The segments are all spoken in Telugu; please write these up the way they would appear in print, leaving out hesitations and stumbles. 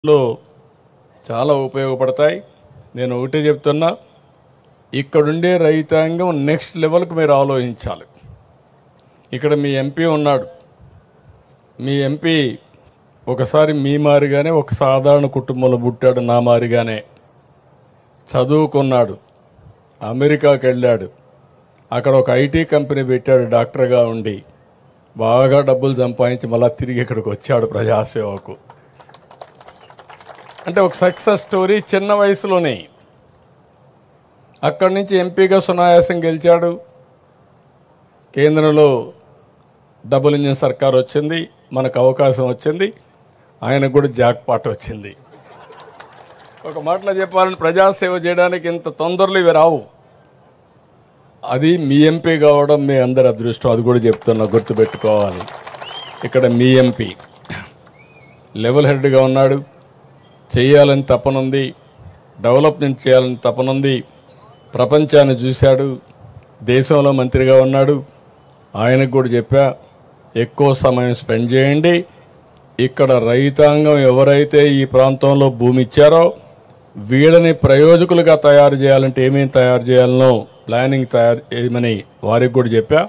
లో చాలా ఉపయోగపడతాయి. నేను ఒకటే చెప్తున్నా, ఇక్కడుండే రైతాంగం నెక్స్ట్ లెవెల్కి మీరు ఆలోచించాలి. ఇక్కడ మీ ఎంపీ ఉన్నాడు. మీ ఎంపీ ఒకసారి మీ మారిగానే ఒక సాధారణ కుటుంబంలో పుట్టాడు, నా మారిగానే చదువుకున్నాడు, అమెరికాకి వెళ్ళాడు, అక్కడ ఒక ఐటీ కంపెనీ పెట్టాడు, డాక్టర్గా ఉండి బాగా డబ్బులు సంపాదించి మళ్ళీ తిరిగి ఇక్కడికి వచ్చాడు ప్రజాసేవకు. అంటే ఒక సక్సెస్ స్టోరీ. చిన్న వయసులోనే అక్కడి నుంచి ఎంపీగా సునాయాసం గెలిచాడు. కేంద్రంలో డబుల్ ఇంజిన్ సర్కార్ వచ్చింది, మనకు అవకాశం వచ్చింది, ఆయనకు కూడా జాక్ పాట్ వచ్చింది. ఒక మాటలో చెప్పాలని ప్రజాసేవ చేయడానికి ఇంత తొందరలు ఇవి రావు. అది మీ ఎంపీ కావడం మీ అందరి అదృష్టం. అది కూడా చెప్తున్నా, గుర్తుపెట్టుకోవాలి. ఇక్కడ మీ ఎంపీ లెవెల్ హెడ్గా ఉన్నాడు, చేయాలని తపనుంది, డెవలప్మెంట్ చేయాలని తపనుంది, ప్రపంచాన్ని చూశాడు, దేశంలో మంత్రిగా ఉన్నాడు. ఆయనకు కూడా చెప్పా, ఎక్కువ సమయం స్పెండ్ చేయండి. ఇక్కడ రైతాంగం ఎవరైతే ఈ ప్రాంతంలో భూమి ఇచ్చారో వీళ్ళని ప్రయోజకులుగా తయారు చేయాలంటే ఏమేమి తయారు చేయాలనో ప్లానింగ్ తయారు చేయమని వారికి కూడా చెప్పా.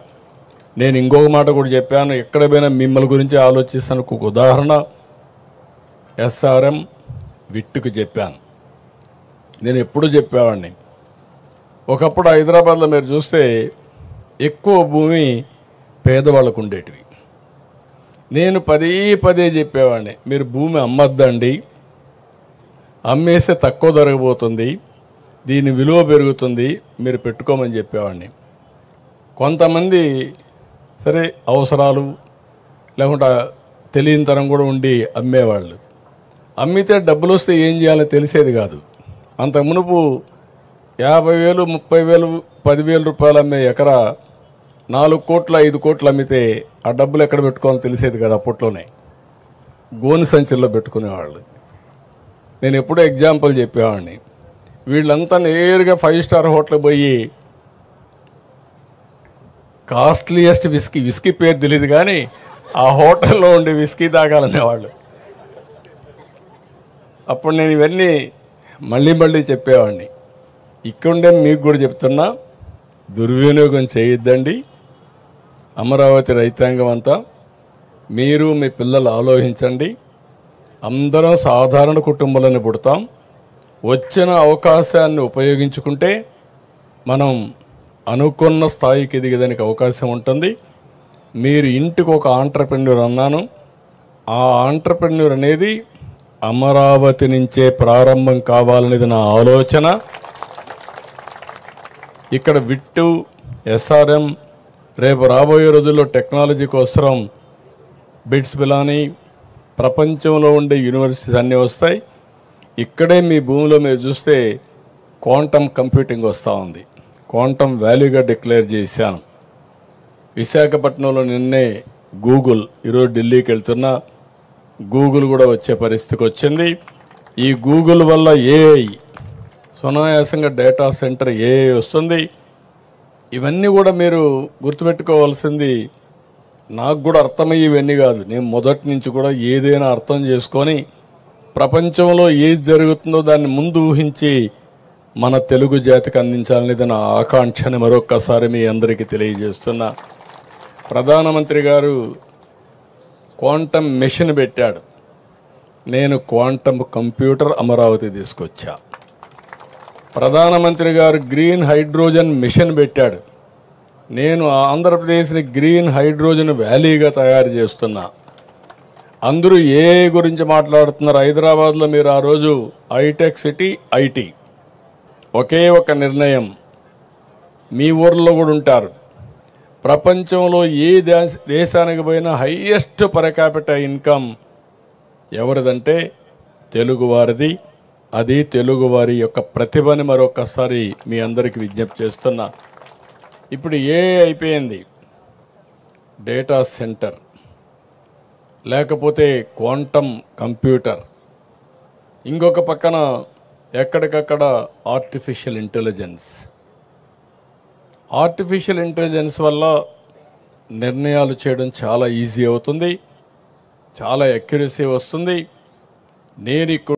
నేను ఇంకొక మాట కూడా చెప్పాను, ఎక్కడ పోయినా మిమ్మల్ని గురించి ఆలోచిస్తాను. ఒక ఉదాహరణ, ఎస్ఆర్ఎం విట్టుకు చెప్పాను. నేను ఎప్పుడు చెప్పేవాడిని, ఒకప్పుడు హైదరాబాద్లో మీరు చూస్తే ఎక్కువ భూమి పేదవాళ్ళకు ఉండేటివి. నేను పదే చెప్పేవాడిని, మీరు భూమి అమ్మద్దండి, అమ్మేస్తే తక్కువ జరగబోతుంది, దీని విలువ పెరుగుతుంది, మీరు పెట్టుకోమని చెప్పేవాడిని. కొంతమంది సరే అవసరాలు లేకుండా తెలియని తరం కూడా ఉండి అమ్మేవాళ్ళు. అమ్మితే డబ్బులు వస్తే ఏం చేయాలో తెలిసేది కాదు. అంత మునుపు 50,000, 30,000, 10,000 రూపాయలు అమ్మే ఎకరా 4 కోట్లు 5 కోట్లు అమ్మితే ఆ డబ్బులు ఎక్కడ పెట్టుకోవాలో తెలిసేది కదా. అప్పట్లోనే గోని సంచుల్లో పెట్టుకునేవాళ్ళు. నేను ఎప్పుడూ ఎగ్జాంపుల్ చెప్పేవాడిని, వీళ్ళంతా నేరుగా 5 స్టార్ హోటల్ పోయి కాస్ట్లీయెస్ట్ విస్కీ పేరు తెలియదు కానీ ఆ హోటల్లో ఉండి విస్కీ తాగాలనేవాళ్ళు. అప్పుడు నేను ఇవన్నీ మళ్ళీ చెప్పేవాడిని. ఇక్కడుండే మీకు కూడా చెప్తున్నా, దుర్వినియోగం చేయొద్దండి. అమరావతి రైతాంగం అంతా మీరు మీ పిల్లలు ఆలోచించండి. అందరం సాధారణ కుటుంబాలను పుడతాం. వచ్చిన అవకాశాన్ని ఉపయోగించుకుంటే మనం అనుకున్న స్థాయికి ఎదిగేదానికి అవకాశం ఉంటుంది. మీరు ఇంటికి ఒక ఆంట్రప్రెన్యూర్ అన్నాను. ఆ ఆంట్రప్రెన్యూర్ అనేది అమరావతి నుంచే ప్రారంభం కావాలనేది నా ఆలోచన. ఇక్కడ విట్టు, ఎస్ఆర్ఎం, రేపు రాబోయే రోజుల్లో టెక్నాలజీ కోసం బిట్స్ పిలాని ప్రపంచంలో ఉండే యూనివర్సిటీస్ అన్నీ వస్తాయి. ఇక్కడే మీ భూమిలో మీరు చూస్తే క్వాంటమ్ కంప్యూటింగ్ వస్తూ ఉంది. క్వాంటమ్ వాల్యూగా డిక్లేర్ చేశాను. విశాఖపట్నంలో నిన్నే గూగుల్, ఈరోజు ఢిల్లీకి వెళ్తున్నా, గూగుల్ కూడా వచ్చే పరిస్థితికి వచ్చింది. ఈ గూగుల్ వల్ల ఏఐ సునాయాసంగా డేటా సెంటర్ ఏఐ వస్తుంది. ఇవన్నీ కూడా మీరు గుర్తుపెట్టుకోవాల్సింది. నాకు కూడా అర్థమయ్యి ఇవన్నీ కాదు, నేను మొదటి నుంచి కూడా ఏదైనా అర్థం చేసుకొని ప్రపంచంలో ఏది జరుగుతుందో దాన్ని ముందు ఊహించి మన తెలుగు జాతికి అందించాలనేది నా ఆకాంక్షని మరొక్కసారి మీ అందరికీ తెలియజేస్తున్నా. ప్రధానమంత్రి గారు క్వాంటమ్ మెషిన్ పెట్టాడు, నేను క్వాంటమ్ కంప్యూటర్ అమరావతి తీసుకొచ్చా. ప్రధానమంత్రి గారు గ్రీన్ హైడ్రోజన్ మిషన్ పెట్టాడు, నేను ఆంధ్రప్రదేశ్ని గ్రీన్ హైడ్రోజన్ వ్యాలీగా తయారు చేస్తున్నా. అందరూ ఏ గురించి మాట్లాడుతున్నారు. హైదరాబాద్లో మీరు ఆ రోజు హైటెక్ సిటీ, ఐటీ, ఒకే ఒక నిర్ణయం, మీ ఊర్లో కూడా ఉంటారు. ప్రపంచంలో ఏ దేశానికి పోయినా హైయెస్ట్ పర్ క్యాపిటల్ ఇన్కమ్ ఎవరిదంటే తెలుగువారిది. అది తెలుగువారి యొక్క ప్రతిభని మరొకసారి మీ అందరికీ విజ్ఞప్తి చేస్తున్నా. ఇప్పుడు అయిపోయింది, డేటా సెంటర్, లేకపోతే క్వాంటమ్ కంప్యూటర్, ఇంకొక పక్కన ఎక్కడికక్కడ ఆర్టిఫిషియల్ ఇంటెలిజెన్స్. ఆర్టిఫిషియల్ ఇంటెలిజెన్స్ వల్ల నిర్ణయాలు చేయడం చాలా ఈజీ అవుతుంది, చాలా అక్యురసీ వస్తుంది. నేను ఇక్కడ